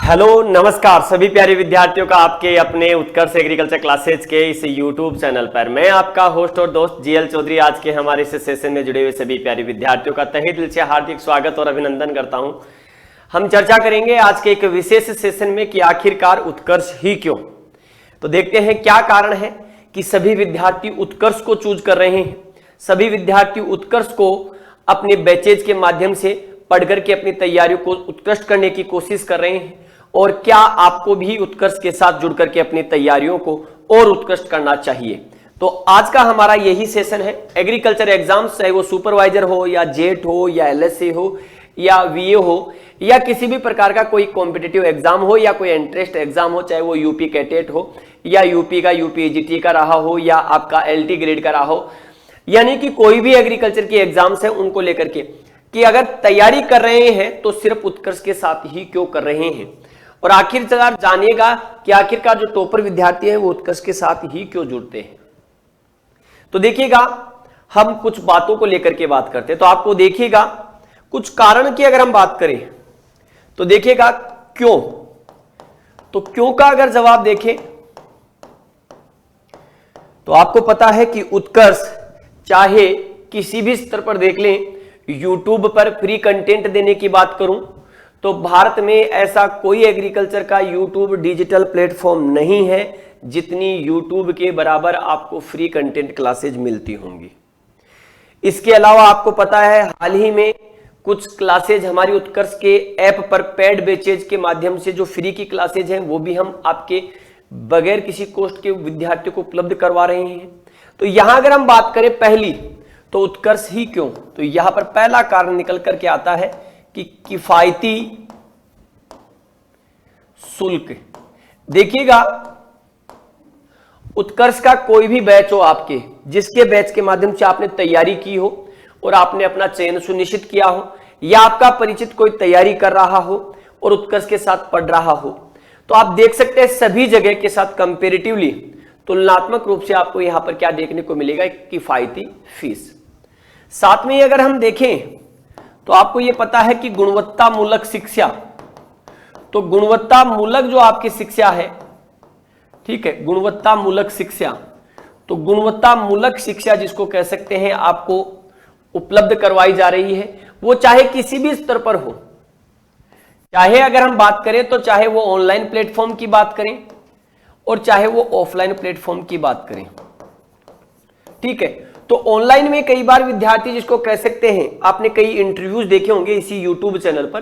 Hello नमस्कार सभी प्यारे विद्यार्थियों का आपके अपने उत्कर्ष एग्रीकल्चर क्लासेज के इस यूट्यूब चैनल पर मैं आपका होस्ट और दोस्त जीएल चौधरी आज के हमारे इस सेशन में जुड़े हुए सभी प्यारे विद्यार्थियों का तहे दिल से हार्दिक स्वागत और अभिनंदन करता हूं। हम चर्चा करेंगे आज के एक विशेष सेशन में कि आखिरकार उत्कर्ष ही क्यों। तो देखते हैं क्या कारण है कि सभी विद्यार्थी उत्कर्ष को चूज कर रहे हैं, सभी विद्यार्थी उत्कर्ष को अपने बैचेज के माध्यम से पढ़कर के अपनी तैयारियों को उत्कृष्ट करने की कोशिश कर रहे हैं और क्या आपको भी उत्कर्ष के साथ जुड़ करके अपनी तैयारियों को और उत्कृष्ट करना चाहिए। तो आज का हमारा यही सेशन है। एग्रीकल्चर एग्जाम्स चाहे वो सुपरवाइजर हो या जेट हो या एलएसए हो या वीए हो या किसी भी प्रकार का कोई कॉम्पिटिटिव एग्जाम हो या कोई एंट्रेंस एग्जाम हो, चाहे वो यूपी कैटेट हो या यूपी का यूपीजीटी का रहा हो या आपका एलटी ग्रेड का रहा हो, यानी कि कोई भी एग्रीकल्चर की एग्जाम्स है उनको लेकर के कि अगर तैयारी कर रहे हैं तो सिर्फ उत्कर्ष के साथ ही क्यों कर रहे हैं और आखिरकार जानिएगा कि आखिरकार जो टॉपर विद्यार्थी हैं वो उत्कर्ष के साथ ही क्यों जुड़ते हैं। तो देखिएगा हम कुछ बातों को लेकर के बात करते हैं। तो आपको देखिएगा कुछ कारण की अगर हम बात करें तो देखिएगा क्यों, तो क्यों का अगर जवाब देखें तो आपको पता है कि उत्कर्ष चाहे किसी भी स्तर पर देख लें, यूट्यूब पर फ्री कंटेंट देने की बात करूं तो भारत में ऐसा कोई एग्रीकल्चर का यूट्यूब डिजिटल प्लेटफॉर्म नहीं है जितनी यूट्यूब के बराबर आपको फ्री कंटेंट क्लासेज मिलती होंगी। इसके अलावा आपको पता है हाल ही में कुछ क्लासेज हमारी उत्कर्ष के ऐप पर पेड बैचेज के माध्यम से जो फ्री की क्लासेज हैं वो भी हम आपके बगैर किसी कॉस्ट के विद्यार्थियों को उपलब्ध करवा रहे हैं। तो यहां अगर हम बात करें पहली तो उत्कर्ष ही क्यों, तो यहां पर पहला कारण निकल करके आता है कि किफायती शुल्क। देखिएगा उत्कर्ष का कोई भी बैच हो आपके, जिसके बैच के माध्यम से आपने तैयारी की हो और आपने अपना चयन सुनिश्चित किया हो या आपका परिचित कोई तैयारी कर रहा हो और उत्कर्ष के साथ पढ़ रहा हो, तो आप देख सकते हैं सभी जगह के साथ कंपेरेटिवली तुलनात्मक रूप से आपको यहां पर क्या देखने को मिलेगा, एक किफायती फीस। साथ में अगर हम देखें तो आपको यह पता है कि गुणवत्ता मूलक शिक्षा, तो गुणवत्ता मूलक जो आपकी शिक्षा है, ठीक है, गुणवत्ता मूलक शिक्षा, तो गुणवत्ता मूलक शिक्षा जिसको कह सकते हैं आपको उपलब्ध करवाई जा रही है, वो चाहे किसी भी स्तर पर हो, चाहे अगर हम बात करें तो चाहे वो ऑनलाइन प्लेटफॉर्म की बात करें और चाहे वो ऑफलाइन प्लेटफॉर्म की बात करें, ठीक है। तो ऑनलाइन में कई बार विद्यार्थी जिसको कह सकते हैं, आपने कई इंटरव्यूज देखे होंगे इसी यूट्यूब चैनल पर,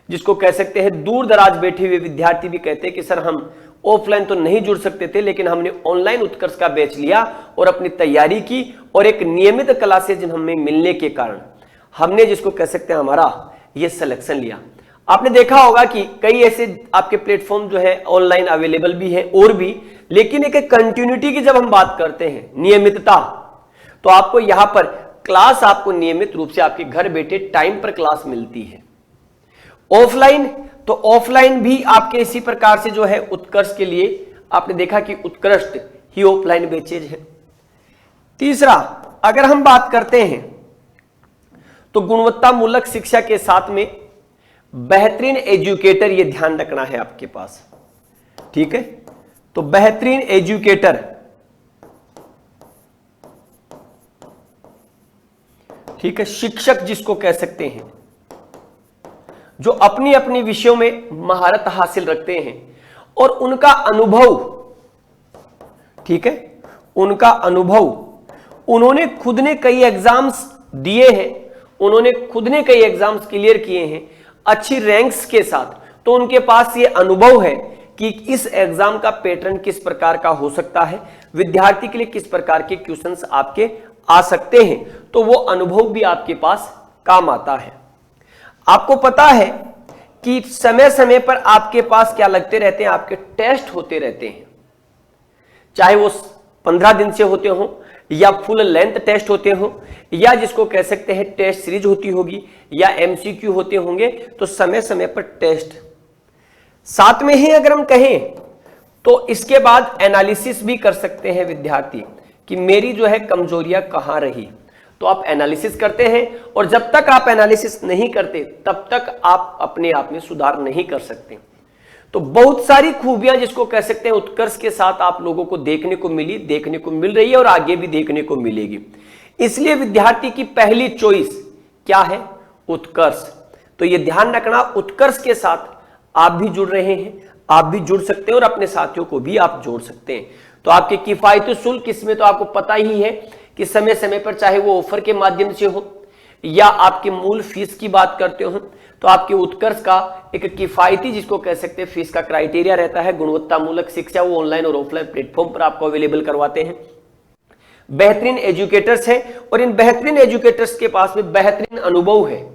जिसको कह सकते हैं दूर दराज बैठे हुए विद्यार्थी भी कहते हैं कि सर हम ऑफलाइन तो नहीं जुड़ सकते थे लेकिन हमने ऑनलाइन उत्कर्ष का बैच लिया और अपनी तैयारी की और एक नियमित क्लासेज हमें मिलने के कारण हमने जिसको कह सकते हैं हमारा ये सिलेक्शन लिया। आपने देखा होगा कि कई ऐसे आपके प्लेटफॉर्म जो है ऑनलाइन अवेलेबल भी है और भी, लेकिन एक कंटिन्यूटी की जब हम बात करते हैं, नियमितता, तो आपको यहां पर क्लास आपको नियमित रूप से आपके घर बैठे टाइम पर क्लास मिलती है। ऑफलाइन, तो ऑफलाइन भी आपके इसी प्रकार से जो है उत्कर्ष के लिए आपने देखा कि उत्कृष्ट ही ऑफलाइन बैचेज है। तीसरा अगर हम बात करते हैं तो गुणवत्ता मूलक शिक्षा के साथ में बेहतरीन एजुकेटर, ये ध्यान रखना है आपके पास, ठीक है। तो बेहतरीन एजुकेटर, ठीक है, शिक्षक जिसको कह सकते हैं, जो अपनी अपनी विषयों में महारत हासिल रखते हैं और उनका अनुभव, ठीक है, उनका अनुभव, उन्होंने खुद ने कई एग्जाम्स दिए हैं, उन्होंने खुद ने कई एग्जाम्स क्लियर किए हैं अच्छी रैंक्स के साथ, तो उनके पास ये अनुभव है कि इस एग्जाम का पैटर्न किस प्रकार का हो सकता है, विद्यार्थी के लिए किस प्रकार के क्वेश्चंस आपके आ सकते हैं, तो वो अनुभव भी आपके पास काम आता है। आपको पता है कि समय समय पर आपके पास क्या लगते रहते हैं, आपके टेस्ट होते रहते हैं, चाहे वो 15 दिन से होते हो या फुल लेंथ टेस्ट होते हो या जिसको कह सकते हैं टेस्ट सीरीज होती होगी या एमसीक्यू होते होंगे, तो समय समय पर टेस्ट। साथ में ही अगर हम कहें तो इसके बाद एनालिसिस भी कर सकते हैं विद्यार्थी कि मेरी जो है कमजोरियां कहां रही, तो आप एनालिसिस करते हैं और जब तक आप एनालिसिस नहीं करते तब तक आप अपने आप में सुधार नहीं कर सकते। तो बहुत सारी खूबियां जिसको कह सकते हैं उत्कर्ष के साथ आप लोगों को देखने को मिली, देखने को मिल रही है और आगे भी देखने को मिलेगी। इसलिए विद्यार्थी की पहली चॉइस क्या है? उत्कर्ष। तो ये ध्यान रखना, उत्कर्ष के साथ आप भी जुड़ रहे हैं, आप भी जुड़ सकते हैं और अपने साथियों को भी आप जोड़ सकते हैं। तो आपके किफायती शुल्क इसमें तो आपको पता ही है कि समय समय पर, चाहे वो ऑफर के माध्यम से हो या आपके मूल फीस की बात करते हो, तो आपके उत्कर्ष का एक किफायती जिसको कह सकते हैं फीस का क्राइटेरिया रहता है। गुणवत्तामूलक शिक्षा वो ऑनलाइन और ऑफलाइन प्लेटफॉर्म पर आपको अवेलेबल करवाते हैं। बेहतरीन एजुकेटर्स हैं और इन बेहतरीन एजुकेटर्स के पास में बेहतरीन अनुभव है।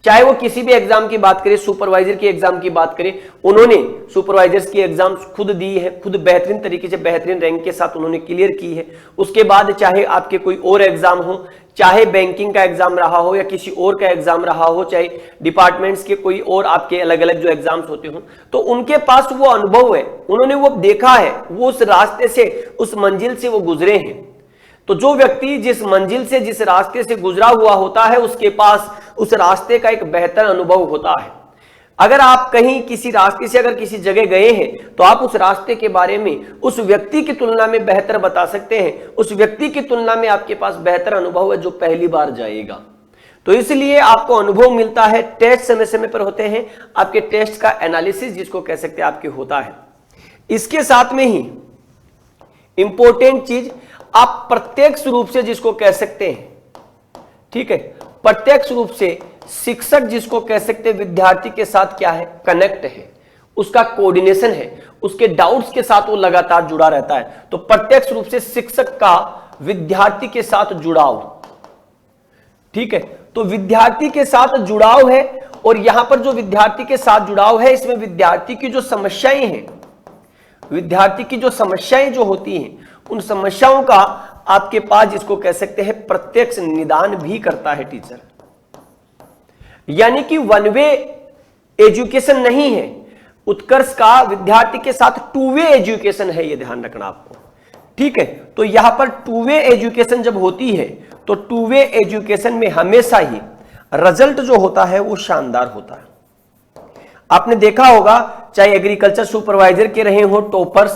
चाहे वो किसी भी एग्जाम की बात करें, सुपरवाइजर की एग्जाम की बात करें, उन्होंने सुपरवाइजर्स की एग्जाम खुद दी है, खुद बेहतरीन तरीके से बेहतरीन रैंक के साथ उन्होंने क्लियर की है। उसके बाद चाहे आपके कोई और एग्जाम हो, चाहे बैंकिंग का एग्जाम रहा हो या किसी और का एग्जाम रहा हो, चाहे डिपार्टमेंट्स के कोई और आपके अलग अलग जो एग्जाम्स होते हो, तो उनके पास वो अनुभव है, उन्होंने वो देखा है, वो उस रास्ते से, उस मंजिल से वो गुजरे हैं। तो जो व्यक्ति जिस मंजिल से, जिस रास्ते से गुजरा हुआ होता है, उसके पास उस रास्ते का एक बेहतर अनुभव होता है। अगर आप कहीं किसी रास्ते से अगर किसी जगह गए हैं तो आप उस रास्ते के बारे में उस व्यक्ति की तुलना में बेहतर बता सकते हैं, उस व्यक्ति की तुलना में आपके पास बेहतर अनुभव है जो पहली बार जाएगा। तो इसलिए आपको अनुभव मिलता है, टेस्ट समय समय पर होते हैं, आपके टेस्ट का एनालिसिस जिसको कह सकते हैं आपके होता है। इसके साथ में ही इंपॉर्टेंट चीज, आप प्रत्यक्ष रूप से जिसको कह सकते हैं, ठीक है, प्रत्यक्ष रूप से शिक्षक जिसको कह सकते हैं विद्यार्थी के साथ क्या है, कनेक्ट है, उसका कोऑर्डिनेशन है, उसके डाउट्स के साथ वो लगातार जुड़ा रहता है। तो प्रत्यक्ष रूप से शिक्षक का विद्यार्थी के साथ जुड़ाव, ठीक है, तो विद्यार्थी के साथ जुड़ाव है। और यहां पर जो विद्यार्थी के साथ जुड़ाव है, इसमें विद्यार्थी की जो समस्याएं हैं, विद्यार्थी की जो समस्याएं जो होती हैं, उन समस्याओं का आपके पास जिसको कह सकते हैं प्रत्यक्ष निदान भी करता है टीचर। यानी कि वन वे एजुकेशन नहीं है, उत्कर्ष का विद्यार्थी के साथ टू वे एजुकेशन है, यह ध्यान रखना आपको, ठीक है। तो यहां पर टू वे एजुकेशन जब होती है तो टू वे एजुकेशन में हमेशा ही रिजल्ट जो होता है वो शानदार होता है। आपने देखा होगा, चाहे एग्रीकल्चर सुपरवाइजर के रहे हो टॉपर्स,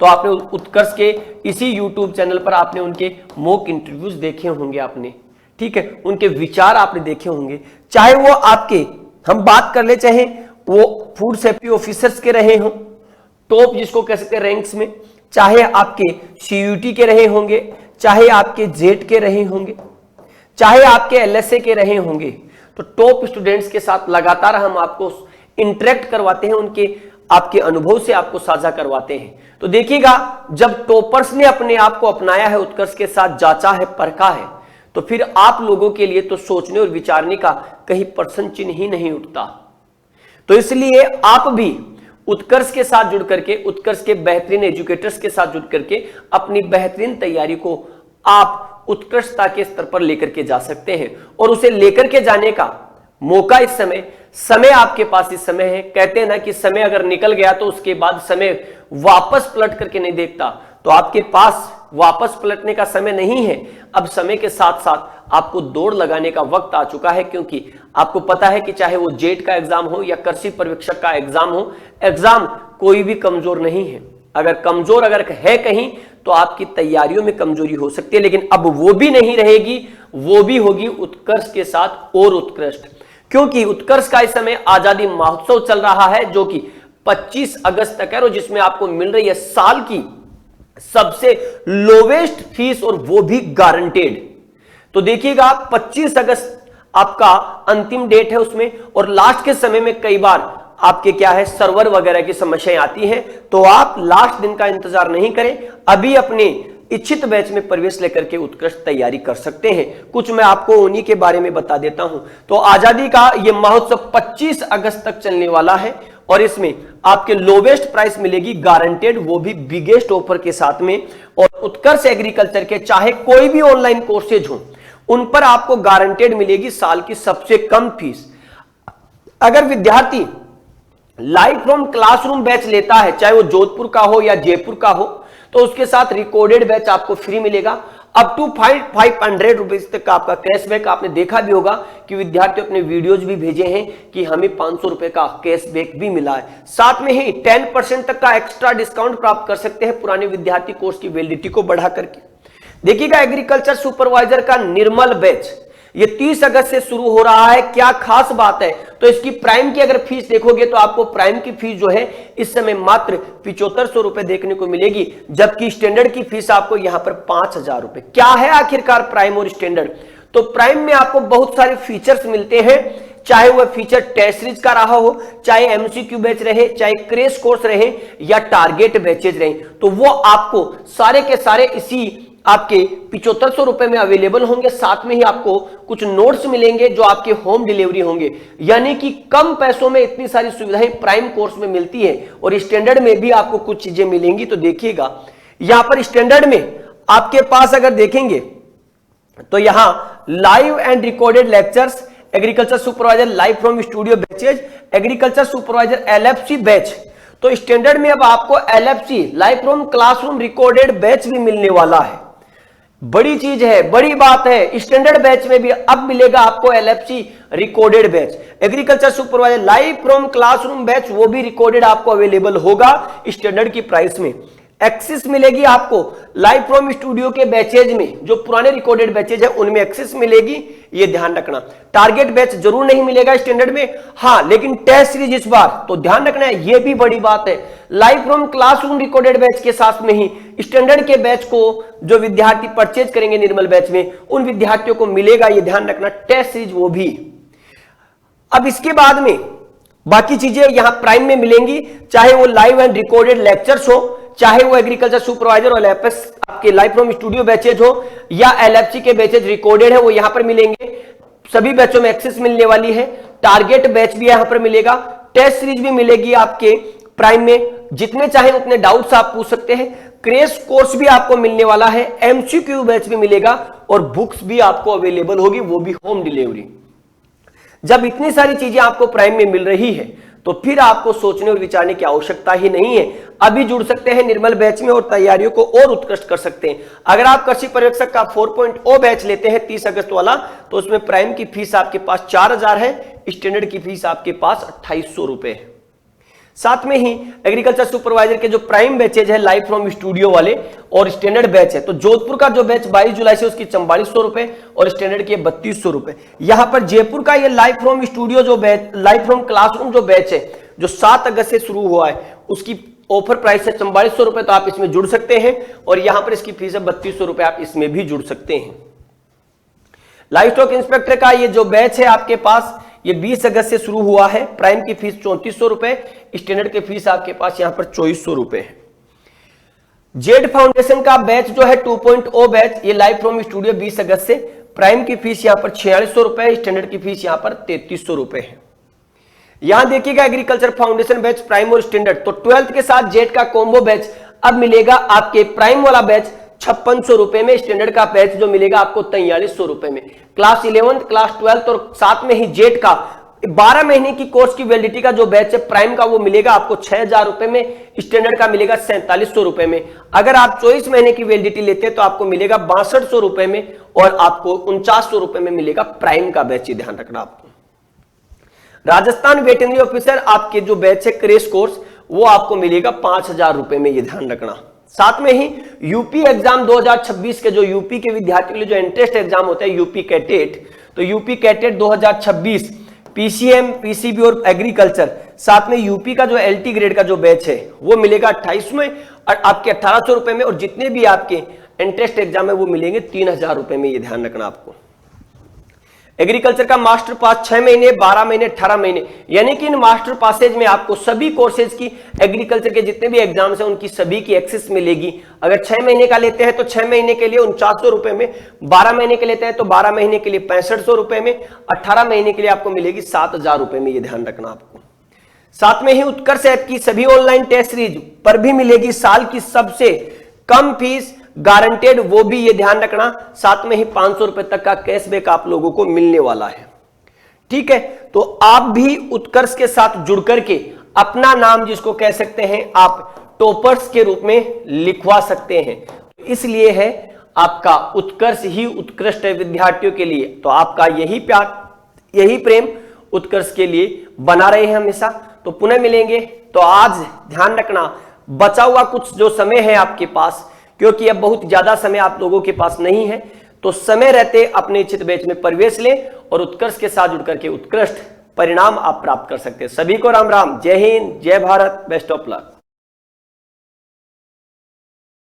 तो आपने उत्कर्ष के इसी यूट्यूब चैनल पर आपने उनके मॉक इंटरव्यूज देखे होंगे आपने, ठीक है, उनके विचार आपने देखे होंगे। चाहे वो आपके, हम बात कर ले, चाहे वो फूड सेफ्टी ऑफिसर्स के रहे हो टॉप जिसको कह सकते हैं रैंक्स में, चाहे आपके सीयूटी के रहे होंगे, चाहे आपके जेट के रहे होंगे, चाहे आपके एलएसए के रहे होंगे, तो टॉप स्टूडेंट्स के साथ लगातार हम आपको इंटरेक्ट करवाते हैं, उनके आपके अनुभव से आपको साझा करवाते हैं। तो देखिएगा, जब टॉपर्स ने अपने आप को अपनाया है, उत्कर्ष के साथ जांचा है, परखा है, तो फिर आप लोगों के लिए तो सोचने और विचारने का कहीं प्रश्न चिन्ह ही नहीं उठता। तो इसलिए आप भी उत्कर्ष के साथ जुड़ करके, उत्कर्ष के बेहतरीन एजुकेटर्स के साथ जुड़ करके अपनी बेहतरीन तैयारी को आप उत्कृष्टता के स्तर पर लेकर के जा सकते हैं। और उसे लेकर के जाने का मौका इस समय आपके पास इस समय है। कहते हैं ना कि समय अगर निकल गया तो उसके बाद समय वापस पलट करके नहीं देखता, तो आपके पास वापस पलटने का समय नहीं है। अब समय के साथ साथ आपको दौड़ लगाने का वक्त आ चुका है, क्योंकि आपको पता है कि चाहे वो जेट का एग्जाम हो या कृषि पर्यवेक्षक का एग्जाम हो, एग्जाम कोई भी कमजोर नहीं है। अगर कमजोर अगर है कहीं तो आपकी तैयारियों में कमजोरी हो सकती है, लेकिन अब वो भी नहीं रहेगी, वो भी होगी उत्कर्ष के साथ और उत्कृष्ट। क्योंकि उत्कर्ष का इस समय आजादी महोत्सव चल रहा है, जो कि 25 अगस्त तक है, और जिसमें आपको मिल रही है साल की सबसे लोवेस्ट फीस, और वो भी गारंटेड। तो देखिएगा 25 अगस्त आपका अंतिम डेट है उसमें, और लास्ट के समय में कई बार आपके क्या है, सर्वर वगैरह की समस्याएं आती हैं, तो आप लास्ट दिन का इंतजार नहीं करें, अभी अपने इच्छित बैच में प्रवेश लेकर के उत्कृष्ट तैयारी कर सकते हैं। कुछ मैं आपको उन्हीं के बारे में बता देता हूं। तो आजादी का यह महोत्सव 25 अगस्त तक चलने वाला है, और इसमें आपके लोवेस्ट प्राइस मिलेगी गारंटेड, वो भी बिगेस्ट ऑफर के साथ में। और उत्कर्ष एग्रीकल्चर के चाहे कोई भी ऑनलाइन कोर्सेज हो, उन पर आपको गारंटेड मिलेगी साल की सबसे कम फीस। अगर विद्यार्थी लाइव फ्रॉम क्लासरूम बैच लेता है, चाहे वो जोधपुर का हो या जयपुर का हो, तो उसके साथ रिकॉर्डेड बैच आपको फ्री मिलेगा। अप टू 500 रुपीज तक का आपका कैशबैक। आपने देखा भी होगा कि विद्यार्थी अपने वीडियोज भी भेजे हैं कि हमें 500 रुपए का कैशबैक भी मिला है। साथ में ही 10% तक का एक्स्ट्रा डिस्काउंट प्राप्त कर सकते हैं पुराने विद्यार्थी कोर्स की वैलिडिटी को बढ़ा करके। देखिएगा एग्रीकल्चर सुपरवाइजर का निर्मल बैच ये 30 अगस्त से शुरू हो रहा है। क्या खास बात है, तो इसकी प्राइम की अगर फीस देखोगे तो आपको प्राइम की फीस जो है इस समय मात्र 7500 रुपए देखने को मिलेगी, जबकि स्टैंडर्ड की फीस आपको यहां पर 5000 रुपए। क्या है आखिरकार प्राइम और स्टैंडर्ड? तो प्राइम में आपको बहुत सारे फीचर्स मिलते हैं, चाहे वह फीचर टेस्ट सीरीज का रहा हो, चाहे एमसीक्यू बैच रहे, चाहे क्रैश कोर्स रहे या टारगेट बैचेज रहे, तो वो आपको सारे के सारे इसी आपके 7500 रुपए में अवेलेबल होंगे। साथ में ही आपको कुछ नोट्स मिलेंगे जो आपके होम डिलीवरी होंगे, यानी कि कम पैसों में इतनी सारी सुविधाएं प्राइम कोर्स में मिलती है। और स्टैंडर्ड में भी आपको कुछ चीजें मिलेंगी। तो देखिएगा यहां पर स्टैंडर्ड में आपके पास अगर देखेंगे तो यहां live and recorded lectures, agriculture supervisor live from studio batches, agriculture supervisor LFC batch. तो स्टैंडर्ड में अब आपको LFC live from classroom recorded batch भी मिलने वाला है। बड़ी चीज है, बड़ी बात है। स्टैंडर्ड बैच में भी अब मिलेगा आपको LFC recorded batch. Agriculture supervisor live from classroom batch वो भी रिकॉर्डेड आपको अवेलेबल होगा स्टैंडर्ड की प्राइस में। एक्सेस मिलेगी आपको लाइव फ्रॉम स्टूडियो के बैचेज में, जो पुराने रिकॉर्डेड बैचेज है उनमें एक्सेस मिलेगी, ये ध्यान रखना। टारगेट बैच जरूर नहीं मिलेगा स्टैंडर्ड में, हां लेकिन टेस्ट सीरीज इस बार तो ध्यान रखना है, ये भी बड़ी बात है। Live from classroom recorded batch के साथ में ही स्टैंडर्ड के बैच को जो विद्यार्थी परचेज करेंगे निर्मल बैच में, उन विद्यार्थियों को मिलेगा, ये ध्यान रखना, टेस्ट सीरीज वो भी। अब इसके बाद में बाकी चीजें यहां प्राइम में मिलेंगी, चाहे वो लाइव एंड रिकॉर्डेड लेक्चर्स हो, चाहे वो एग्रीकल्चर सुपरवाइजर और एलएफएस आपके लाइव फ्रॉम स्टूडियो बैचेज हो, या एलएफसी के बैचेज रिकॉर्डेड है वो यहां पर मिलेंगे। सभी बैचों में एक्सेस मिलने वाली है। टारगेट बैच भी यहां पर मिलेगा, टेस्ट सीरीज भी मिलेगी आपके प्राइम में, जितने चाहे उतने डाउट्स आप पूछ सकते हैं। क्रैश कोर्स भी आपको मिलने वाला है, एमसीक्यू बैच भी मिलेगा और बुक्स भी आपको अवेलेबल होगी, वो भी होम डिलीवरी। जब इतनी सारी चीजें आपको प्राइम में मिल रही है तो फिर आपको सोचने और विचारने की आवश्यकता ही नहीं है। अभी जुड़ सकते हैं निर्मल बैच में और तैयारियों को और उत्कृष्ट कर सकते हैं। अगर आप कृषि पर्यवेक्षक का 4.0 बैच लेते हैं 30 अगस्त वाला, तो उसमें प्राइम की फीस आपके पास 4000 है, स्टैंडर्ड की फीस आपके पास 2800 रुपए है। साथ में ही एग्रीकल्चर सुपरवाइजर के जो प्राइम बैचेज है लाइव फ्रॉम स्टूडियो वाले और स्टैंडर्ड बैच है, तो जोधपुर का जो बैच 22 जुलाई से उसकी 4400 रुपए और स्टैंडर्ड के 3200 रुपए। यहां पर जयपुर का ये लाइव फ्रॉम स्टूडियो जो बैच, लाइव फ्रॉम क्लासरूम जो बैच है, जो 7 अगस्त से शुरू हुआ है, उसकी ऑफर प्राइस है 4400 रुपए, तो आप इसमें जुड़ सकते हैं। और यहां पर इसकी फीस है 3200 रुपए, आप इसमें भी जुड़ सकते हैं। लाइव स्टॉक इंस्पेक्टर का ये जो बैच है आपके पास, ये 20 अगस्त से शुरू हुआ है। प्राइम की फीस 3400 रुपए, स्टैंडर्ड की फीस आपके पास यहां पर 2400 रुपए है। जेड फाउंडेशन का बैच जो है 2.0 बैच, ये लाइव फ्रॉम स्टूडियो 20 अगस्त से, प्राइम की फीस यहां पर 4600 रुपए, स्टैंडर्ड की फीस यहां पर 3300 रुपए है। यहां देखिएगा एग्रीकल्चर फाउंडेशन बैच प्राइम और स्टैंडर्ड, तो 12th के साथ जेड का कॉम्बो बैच अब मिलेगा आपके प्राइम वाला बैच 5600 रुपए में, स्टैंडर्ड का बैच जो मिलेगा आपको 4300 रुपए में। क्लास 11th, क्लास 12th और साथ में ही जेड का 12 महीने की कोर्स की वैलिडिटी का जो बैच है प्राइम का, वो मिलेगा आपको 6000 रुपए में, स्टैंडर्ड का मिलेगा 4700 रुपए में। अगर आप 24 महीने की वैलिडिटी लेते हैं तो आपको मिलेगा 6200 रुपए में और आपको 4900 रुपए में मिलेगा प्राइम का बैच, ध्यान रखना आपको। राजस्थान वेटरनरी ऑफिसर आपके जो बैच है क्रैश कोर्स, वो आपको मिलेगा 5000 रुपए में, ये ध्यान रखना। साथ में ही यूपी एग्जाम 2026 के जो यूपी के विद्यार्थियों के लिए जो एंट्रेंस एग्जाम होता है यूपी कैटेट, तो यूपी कैटेट 2026 पीसीएम, पीसीबी और एग्रीकल्चर, साथ में यूपी का जो एलटी ग्रेड का जो बैच है वो मिलेगा 28 में और आपके 1800 रुपए में, और जितने भी आपके एंट्रेंस एग्जाम है वो मिलेंगे 3000 रुपए में, ये ध्यान रखना आपको। एग्रीकल्चर का मास्टर पास 6 महीने, 12 महीने, 18 महीने, यानी कि इन मास्टर पासेज में आपको सभी कोर्सेज की, एग्रीकल्चर के जितने भी एग्जाम्स हैं उनकी सभी की एक्सेस मिलेगी। अगर 6 महीने का लेते हैं तो 6 महीने के लिए 4900 रुपए में, 12 महीने के लेते हैं तो 12 महीने के लिए 6500 रुपए में, 18 महीने के लिए आपको मिलेगी 7000 रुपए में, ये ध्यान रखना आपको। साथ में ही उत्कर्ष ऐप की सभी ऑनलाइन टेस्ट सीरीज पर भी मिलेगी साल की सबसे कम फीस, गारंटेड, वो भी ये ध्यान रखना। साथ में ही 500 रुपए तक का कैशबैक आप लोगों को मिलने वाला है। ठीक है, तो आप भी उत्कर्ष के साथ जुड़ करके अपना नाम, जिसको कह सकते हैं आप टॉपर्स के रूप में, लिखवा सकते हैं। इसलिए है आपका उत्कर्ष ही उत्कृष्ट है विद्यार्थियों के लिए। तो आपका यही प्यार, यही प्रेम उत्कर्ष के लिए बना रहे हैं हमेशा। तो पुनः मिलेंगे। तो आज ध्यान रखना, बचा हुआ कुछ जो समय है आपके पास, क्योंकि अब बहुत ज्यादा समय आप लोगों के पास नहीं है, तो समय रहते अपने इच्छित बैच में प्रवेश लें और उत्कर्ष के साथ जुड़ करके उत्कृष्ट परिणाम आप प्राप्त कर सकते हैं। सभी को राम राम, जय हिंद, जय भारत, बेस्ट ऑफ लक।